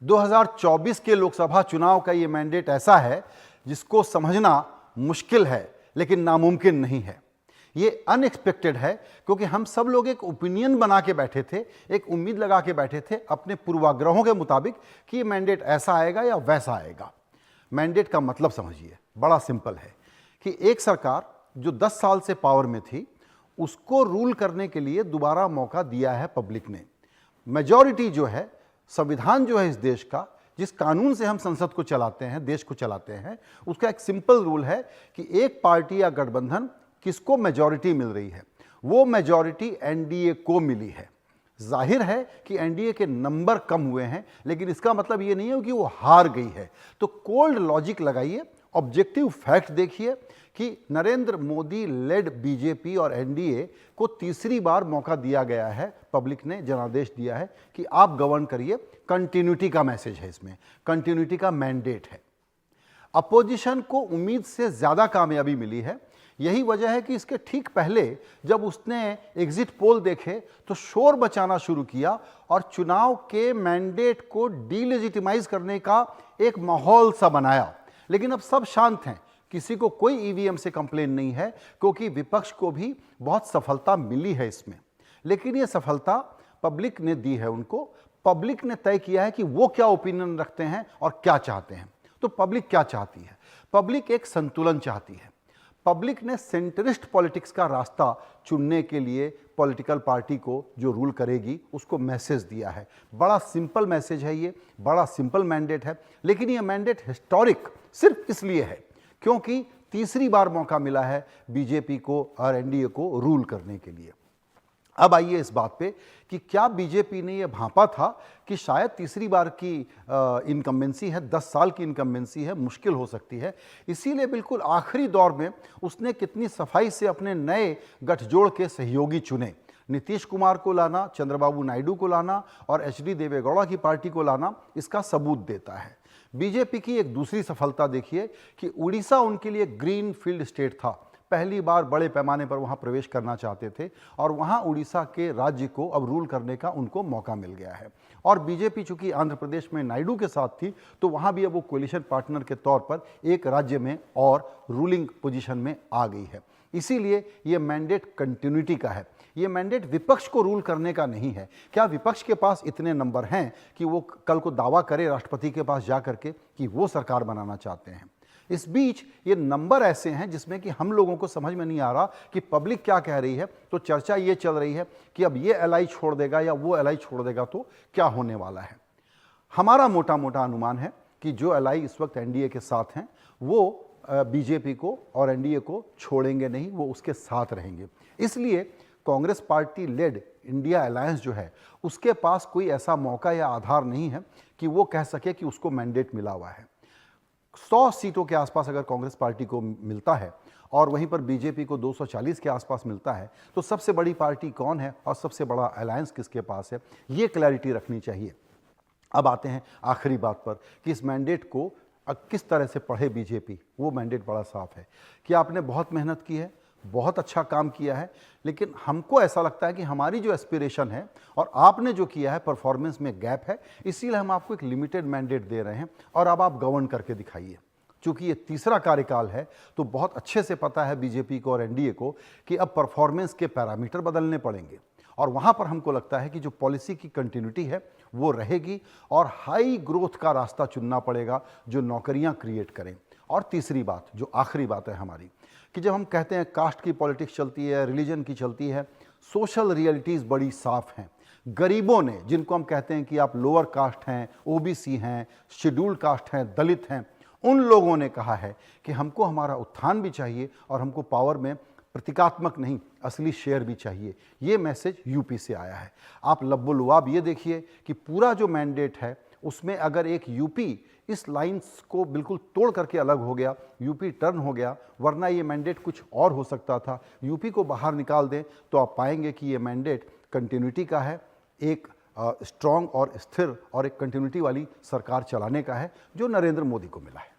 2024 के लोकसभा चुनाव का ये मैंडेट ऐसा है जिसको समझना मुश्किल है लेकिन नामुमकिन नहीं है। ये अनएक्सपेक्टेड है क्योंकि हम सब लोग एक ओपिनियन बना के बैठे थे, एक उम्मीद लगा के बैठे थे अपने पूर्वाग्रहों के मुताबिक कि ये मैंडेट ऐसा आएगा या वैसा आएगा। मैंडेट का मतलब समझिए, बड़ा सिंपल है कि एक सरकार जो 10 साल से पावर में थी उसको रूल करने के लिए दोबारा मौका दिया है पब्लिक ने। मेजॉरिटी जो है, संविधान जो है इस देश का, जिस कानून से हम संसद को चलाते हैं, देश को चलाते हैं, उसका एक सिंपल रूल है कि एक पार्टी या गठबंधन किसको मेजॉरिटी मिल रही है, वो मेजॉरिटी एनडीए को मिली है। जाहिर है कि एनडीए के नंबर कम हुए हैं, लेकिन इसका मतलब ये नहीं है कि वो हार गई है। तो कोल्ड लॉजिक लगाइए, ऑब्जेक्टिव फैक्ट देखिए कि नरेंद्र मोदी लेड बीजेपी और एनडीए को तीसरी बार मौका दिया गया है। पब्लिक ने जनादेश दिया है कि आप गवर्न करिए। कंटिन्यूटी का मैसेज है इसमें, कंटिन्यूटी का मैंडेट है। अपोजिशन को उम्मीद से ज्यादा कामयाबी मिली है। यही वजह है कि इसके ठीक पहले जब उसने एग्जिट पोल देखे तो शोर बचाना शुरू किया और चुनाव के मैंडेट को डीलेजिटिमाइज करने का एक माहौल सा बनाया। लेकिन अब सब शांत हैं, किसी को कोई ईवीएम से कंप्लेन नहीं है क्योंकि विपक्ष को भी बहुत सफलता मिली है इसमें। लेकिन ये सफलता पब्लिक ने दी है उनको। पब्लिक ने तय किया है कि वो क्या ओपिनियन रखते हैं और क्या चाहते हैं। तो पब्लिक क्या चाहती है? पब्लिक एक संतुलन चाहती है। पब्लिक ने सेंटरिस्ट पॉलिटिक्स का रास्ता चुनने के लिए पॉलिटिकल पार्टी को जो रूल करेगी उसको मैसेज दिया है। बड़ा सिंपल मैसेज है ये, बड़ा सिंपल मैंडेट है। लेकिन ये मैंडेट हिस्टोरिक सिर्फ इसलिए है क्योंकि तीसरी बार मौका मिला है बीजेपी को और एनडीए को रूल करने के लिए। अब आइए इस बात पे कि क्या बीजेपी ने यह भांपा था कि शायद तीसरी बार की इनकम्बेंसी है, 10 साल की इनकम्बेंसी है, मुश्किल हो सकती है। इसीलिए बिल्कुल आखिरी दौर में उसने कितनी सफाई से अपने नए गठजोड़ के सहयोगी चुने। नीतीश कुमार को लाना, चंद्रबाबू नायडू को लाना और एचडी देवेगौड़ा की पार्टी को लाना इसका सबूत देता है। बीजेपी की एक दूसरी सफलता देखिए कि उड़ीसा उनके लिए ग्रीन फील्ड स्टेट था। पहली बार बड़े पैमाने पर वहां प्रवेश करना चाहते थे और वहां उड़ीसा के राज्य को अब रूल करने का उनको मौका मिल गया है। और बीजेपी चूंकि आंध्र प्रदेश में नायडू के साथ थी तो वहां भी अब वो कोलिशन पार्टनर के तौर पर एक राज्य में और रूलिंग पोजीशन में आ गई है। इसीलिए ये मैंडेट कंटिन्यूटी का है। ये मैंडेट विपक्ष को रूल करने का नहीं है। क्या विपक्ष के पास इतने नंबर हैं कि वो कल को दावा करे राष्ट्रपति के पास जा करके कि वो सरकार बनाना चाहते हैं? इस बीच ये नंबर ऐसे हैं जिसमें कि हम लोगों को समझ में नहीं आ रहा कि पब्लिक क्या कह रही है। तो चर्चा ये चल रही है कि अब ये एलआई छोड़ देगा या वो एलआई छोड़ देगा तो क्या होने वाला है। हमारा मोटा मोटा अनुमान है कि जो एलआई इस वक्त एनडीए के साथ हैं वो बीजेपी को और एनडीए को छोड़ेंगे नहीं, वो उसके साथ रहेंगे। इसलिए Congress party led India alliance जो है उसके पास कोई ऐसा मौका या आधार नहीं है कि वो कह सके कि उसको मैंडेट मिला हुआ है। 100 सीटों के आसपास अगर कांग्रेस पार्टी को मिलता है और वहीं पर बीजेपी को 240 के आसपास मिलता है तो सबसे बड़ी पार्टी कौन है और सबसे बड़ा अलायंस किसके पास है, ये क्लैरिटी रखनी चाहिए। अब आते हैं आखिरी बात पर कि इस मैंडेट को किस तरह से पढ़े बीजेपी। वो मैंडेट बड़ा साफ है कि आपने बहुत मेहनत की है, बहुत अच्छा काम किया है, लेकिन हमको ऐसा लगता है कि हमारी जो एस्पिरेशन है और आपने जो किया है परफॉर्मेंस में गैप है, इसीलिए हम आपको एक लिमिटेड मैंडेट दे रहे हैं और अब आप गवर्न करके दिखाइए। चूंकि ये तीसरा कार्यकाल है तो बहुत अच्छे से पता है बीजेपी को और एनडीए को कि अब परफॉर्मेंस के पैरामीटर बदलने पड़ेंगे और वहां पर हमको लगता है कि जो पॉलिसी की कंटिन्यूटी है वो रहेगी और हाई ग्रोथ का रास्ता चुनना पड़ेगा जो नौकरियां क्रिएट करें। और तीसरी बात, जो आखिरी बात है हमारी, कि जब हम कहते हैं कास्ट की पॉलिटिक्स चलती है, रिलीजन की चलती है, सोशल रियलिटीज़ बड़ी साफ हैं। गरीबों ने, जिनको हम कहते हैं कि आप लोअर कास्ट हैं, ओबीसी हैं, शेड्यूल्ड कास्ट हैं, दलित हैं, उन लोगों ने कहा है कि हमको हमारा उत्थान भी चाहिए और हमको पावर में प्रतीकात्मक नहीं असली शेयर भी चाहिए। ये मैसेज यूपी से आया है। आप लब्बुलुआब ये देखिए कि पूरा जो मैंडेट है उसमें अगर एक यूपी इस लाइंस को बिल्कुल तोड़ करके अलग हो गया, यूपी टर्न हो गया, वरना ये मैंडेट कुछ और हो सकता था, यूपी को बाहर निकाल दें तो आप पाएंगे कि ये मैंडेट कंटिन्यूटी का है, एक स्ट्रॉन्ग और स्थिर और एक कंटिन्यूटी वाली सरकार चलाने का है जो नरेंद्र मोदी को मिला है।